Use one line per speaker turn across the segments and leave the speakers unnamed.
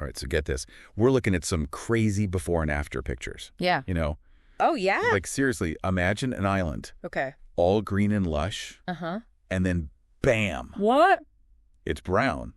All right, so get this. We're looking at some crazy before and after pictures.
Yeah.
You know?
Oh, yeah?
Like, seriously, imagine an island.
Okay.
All green and lush.
Uh-huh.
And then, bam.
What?
It's brown.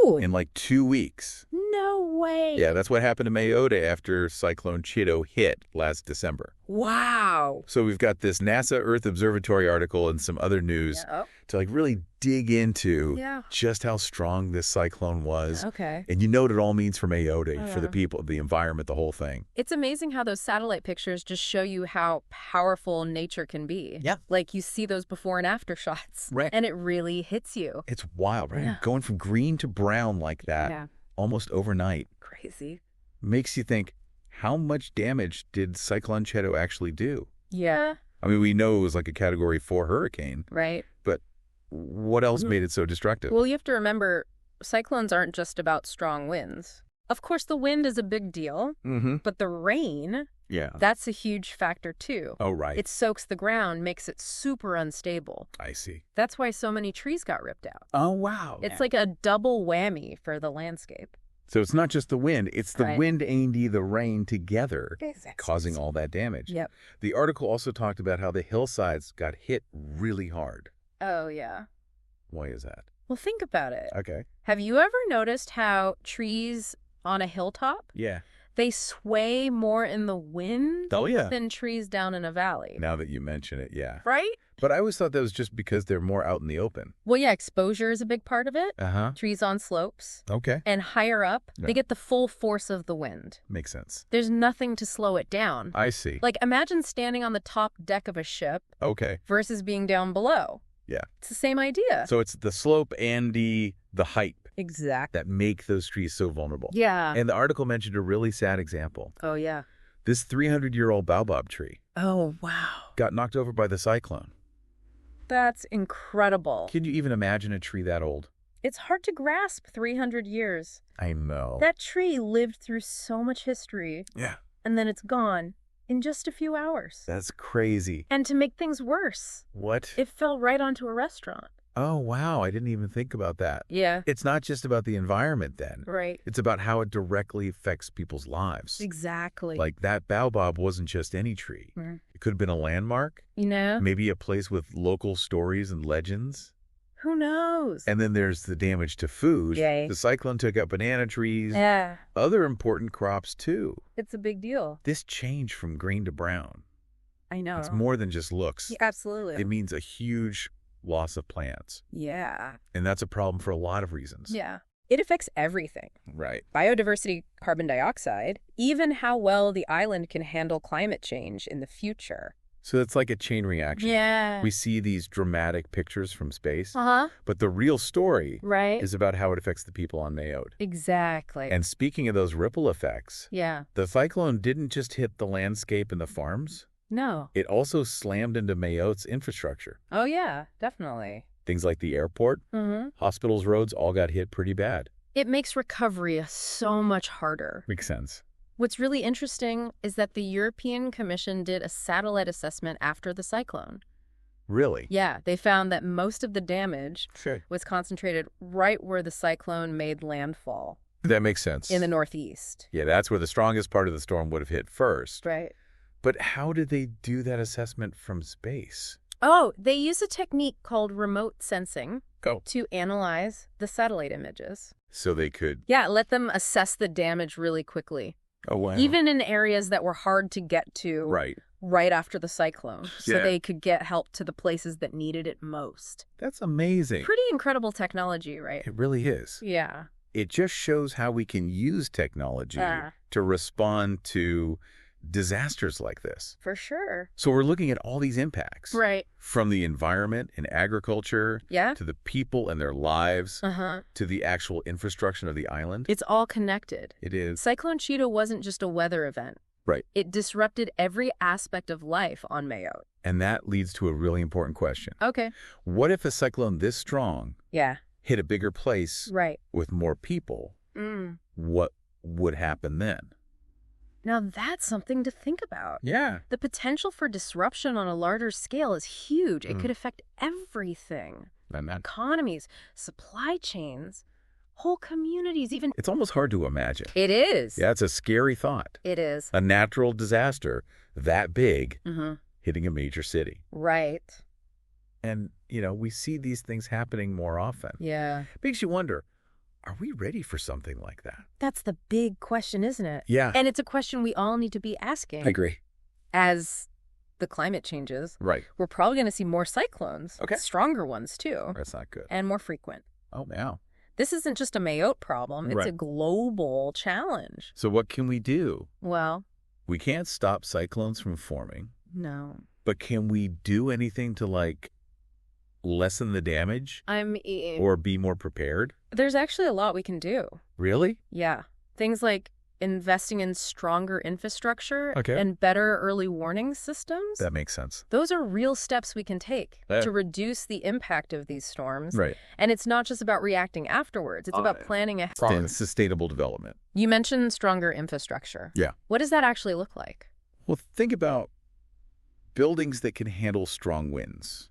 Ooh.
In like 2 weeks.
No way.
Yeah, that's what happened to Mayotte after Cyclone Chido hit last December.
Wow.
So we've got this NASA Earth Observatory article and some other news to like really dig into just how strong this cyclone was.
Okay.
And you know what it all means for Mayotte, for the people, the environment, the whole thing.
It's amazing how those satellite pictures just show you how powerful nature can be.
Yeah.
Like you see those before and after shots.
Right.
And it really hits you.
It's wild, right?
Yeah.
Going from green to brown like that almost overnight.
Crazy.
Makes you think, how much damage did Cyclone Chido actually do?
Yeah.
I mean, we know it was like a Category 4 hurricane.
Right.
But what else made it so destructive?
Well, you have to remember, cyclones aren't just about strong winds. Of course, the wind is a big deal, but the rain, that's a huge factor too.
Oh, right.
It soaks the ground, makes it super unstable.
I see.
That's why so many trees got ripped out.
Oh, wow.
It's like a double whammy for the landscape.
So it's not just the wind, it's the wind and the rain together causing all that damage.
Yep.
The article also talked about how the hillsides got hit really hard.
Oh, yeah.
Why is that?
Well, think about it.
Okay.
Have you ever noticed how trees on a hilltop, they sway more in the wind than trees down in a valley?
Now that you mention it,
Right?
But I always thought that was just because they're more out in the open.
Well, yeah, exposure is a big part of it.
Uh-huh.
Trees on slopes.
Okay.
And higher up, they get the full force of the wind.
Makes sense.
There's nothing to slow it down.
I see.
Like, imagine standing on the top deck of a ship versus being down below.
Yeah.
It's the same idea.
So it's the slope and the height
Exactly.
that make those trees so vulnerable.
Yeah.
And the article mentioned a really sad example.
Oh, yeah.
This 300-year-old baobab tree
Oh, wow.
got knocked over by the cyclone.
That's incredible.
Can you even imagine a tree that old?
It's hard to grasp 300 years.
I know.
That tree lived through so much history.
Yeah.
And then it's gone in just a few hours.
That's crazy.
And to make things worse,
What?
it fell right onto a restaurant.
Oh, wow. I didn't even think about that.
Yeah.
It's not just about the environment then.
Right.
It's about how it directly affects people's lives.
Exactly.
Like that baobab wasn't just any tree. It could have been a landmark.
You know?
Maybe a place with local stories and legends.
Who knows?
And then there's the damage to food.
Yay.
The cyclone took out banana trees.
Yeah.
Other important crops, too.
It's a big deal.
This change from green to brown,
I know.
it's more than just looks.
Yeah, absolutely.
It means a huge loss of plants.
Yeah.
And that's a problem for a lot of reasons.
Yeah. It affects everything.
Right.
Biodiversity, carbon dioxide, even how well the island can handle climate change in the future.
So it's like a chain reaction.
Yeah.
We see these dramatic pictures from space,
Uh-huh.
but the real story
Right.
is about how it affects the people on Mayotte.
Exactly.
And speaking of those ripple effects,
yeah.
the cyclone didn't just hit the landscape and the farms.
No.
It also slammed into Mayotte's infrastructure.
Oh, yeah, definitely.
Things like the airport,
Mm-hmm.
hospitals, roads all got hit pretty bad.
It makes recovery so much harder.
Makes sense.
What's really interesting is that the European Commission did a satellite assessment after the cyclone.
Really?
Yeah, they found that most of the damage
Sure.
was concentrated right where the cyclone made landfall,
That makes sense.
in the northeast.
Yeah, that's where the strongest part of the storm would have hit first.
Right.
But how did they do that assessment from space?
Oh, they use a technique called remote sensing
Oh.
to analyze the satellite images.
So they could...
Yeah, let them assess the damage really quickly.
Oh, wow.
Even in areas that were hard to get to right after the cyclone. So
Yeah.
they could get help to the places that needed it most.
That's amazing.
Pretty incredible technology, right?
It really is.
Yeah.
It just shows how we can use technology
Ah.
to respond to disasters like this.
For sure.
So we're looking at all these impacts.
Right.
From the environment and agriculture
Yeah.
to the people and their lives
Uh-huh.
to the actual infrastructure of the island.
It's all connected.
It is.
Cyclone Chido wasn't just a weather event.
Right.
It disrupted every aspect of life on Mayotte.
And that leads to a really important question.
Okay.
What if a cyclone this strong
Yeah.
hit a bigger place
Right.
with more people?
Mm.
What would happen then?
Now that's something to think about.
Yeah.
The potential for disruption on a larger scale is huge. It could affect everything.
And that,
Economies, supply chains, Whole communities, even.
It's almost hard to imagine.
It is.
Yeah, it's a scary thought.
It is.
A natural disaster that big hitting a major city.
Right.
And, we see these things happening more often.
Yeah.
It makes you wonder, are we ready for something like that?
That's the big question, isn't it?
Yeah.
And it's a question we all need to be asking.
I agree.
As the climate changes,
right,
we're probably going to see more cyclones.
Okay.
Stronger ones, too.
That's not good.
And more frequent.
Oh, wow.
This isn't just a Mayotte problem. It's a global challenge.
So what can we do?
Well,
we can't stop cyclones from forming.
No.
But can we do anything to, lessen the damage? Or be more prepared?
There's actually a lot we can do.
Really?
Yeah. Things like investing in stronger infrastructure
Okay.
and better early warning systems.
That makes sense.
Those are real steps we can take to reduce the impact of these storms.
Right.
And it's not just about reacting afterwards. It's about planning ahead.
Sustainable development.
You mentioned stronger infrastructure.
Yeah.
What does that actually look like?
Well, think about buildings that can handle strong winds.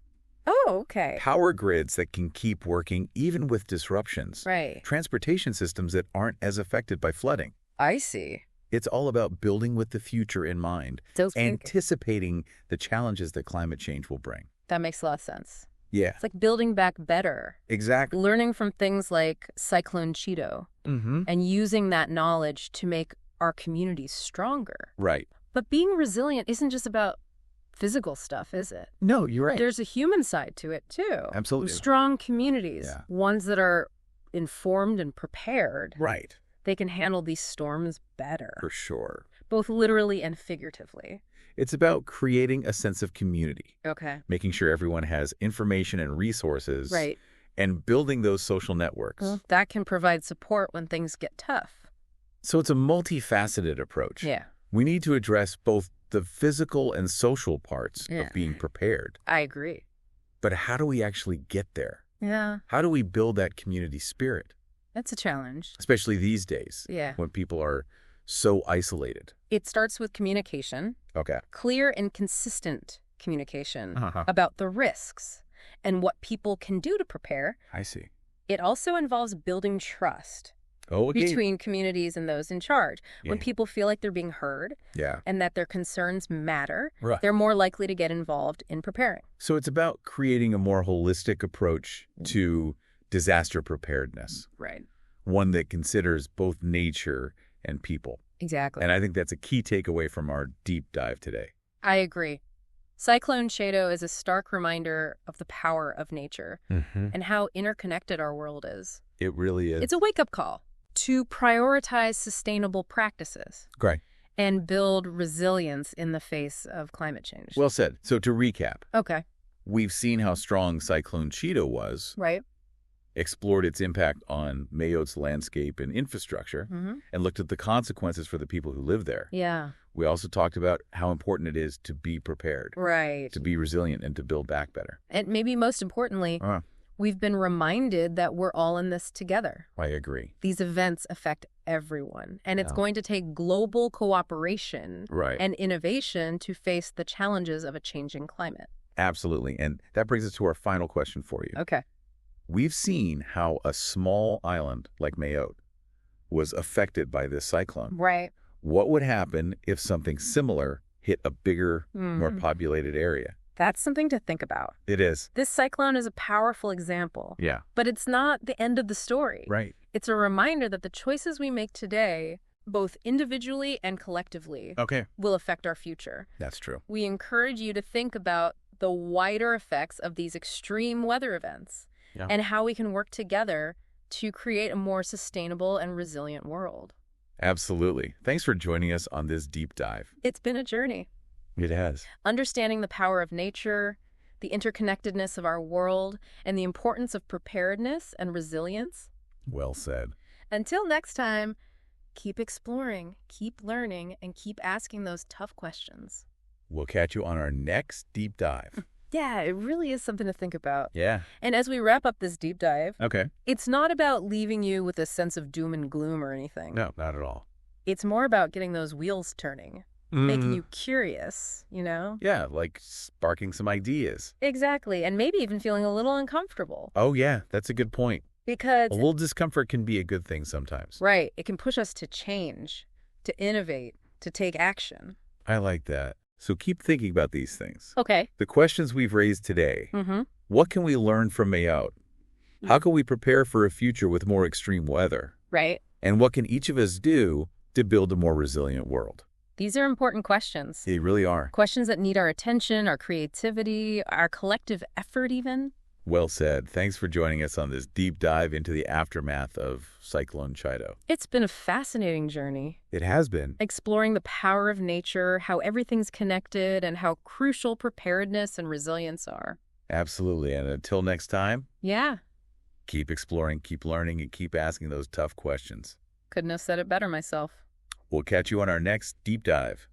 Oh, okay.
Power grids that can keep working even with disruptions.
Right.
Transportation systems that aren't as affected by flooding.
I see.
It's all about building with the future in mind, anticipating the challenges that climate change will bring.
That makes a lot of sense.
Yeah.
It's like building back better.
Exactly.
Learning from things like Cyclone Chido and using that knowledge to make our communities stronger.
Right.
But being resilient isn't just about physical stuff, is it?
No, you're right.
There's a human side to it, too.
Absolutely.
Strong communities, ones that are informed and prepared.
Right.
They can handle these storms better.
For sure.
Both literally and figuratively.
It's about creating a sense of community.
Okay.
Making sure everyone has information and resources.
Right.
And building those social networks.
Well, that can provide support when things get tough.
So it's a multifaceted approach.
Yeah.
We need to address both the physical and social parts of being prepared.
I agree.
But how do we actually get there?
Yeah.
How do we build that community spirit?
That's a challenge.
Especially these days.
Yeah.
When people are so isolated.
It starts with communication.
Okay.
Clear and consistent communication about the risks and what people can do to prepare.
I see.
It also involves building trust
okay.
between communities and those in charge. When people feel like they're being heard and that their concerns matter, they're more likely to get involved in preparing.
So it's about creating a more holistic approach to disaster preparedness.
Right.
One that considers both nature and people.
Exactly.
And I think that's a key takeaway from our deep dive today.
I agree. Cyclone Chido is a stark reminder of the power of nature and how interconnected our world is.
It really is.
It's a wake-up call to prioritize sustainable practices.
Great.
And build resilience in the face of climate change.
Well said. So to recap.
Okay.
We've seen how strong Cyclone Chido was.
Right.
Explored its impact on Mayotte's landscape and infrastructure, and looked at the consequences for the people who live there.
Yeah.
We also talked about how important it is to be prepared.
Right.
To be resilient and to build back better.
And maybe most importantly, we've been reminded that we're all in this together.
I agree.
These events affect everyone, and it's going to take global cooperation and innovation to face the challenges of a changing climate.
Absolutely. And that brings us to our final question for you.
Okay.
We've seen how a small island like Mayotte was affected by this cyclone.
Right.
What would happen if something similar hit a bigger, more populated area?
That's something to think about.
It is.
This cyclone is a powerful example.
Yeah.
But it's not the end of the story.
Right.
It's a reminder that the choices we make today, both individually and collectively, will affect our future.
That's true.
We encourage you to think about the wider effects of these extreme weather events. And how we can work together to create a more sustainable and resilient world.
Absolutely. Thanks for joining us on this deep dive.
It's been a journey.
It has.
Understanding the power of nature, the interconnectedness of our world, and the importance of preparedness and resilience.
Well said.
Until next time, keep exploring, keep learning, and keep asking those tough questions.
We'll catch you on our next deep dive.
Yeah, it really is something to think about.
Yeah.
And as we wrap up this deep dive,
okay,
it's not about leaving you with a sense of doom and gloom or anything.
No, not at all.
It's more about getting those wheels turning, making you curious, you know?
Yeah, like sparking some ideas.
Exactly, and maybe even feeling a little uncomfortable.
Oh, yeah, that's a good point.
Because
a little discomfort can be a good thing sometimes.
Right. It can push us to change, to innovate, to take action.
I like that. So keep thinking about these things.
Okay.
The questions we've raised today. What can we learn from Mayotte? How can we prepare for a future with more extreme weather?
Right.
And what can each of us do to build a more resilient world?
These are important questions.
They really are.
Questions that need our attention, our creativity, our collective effort even.
Well said. Thanks for joining us on this deep dive into the aftermath of Cyclone Chido.
It's been a fascinating journey.
It has been.
Exploring the power of nature, how everything's connected, and how crucial preparedness and resilience are.
Absolutely. And until next time,
yeah,
keep exploring, keep learning, and keep asking those tough questions.
Couldn't have said it better myself.
We'll catch you on our next deep dive.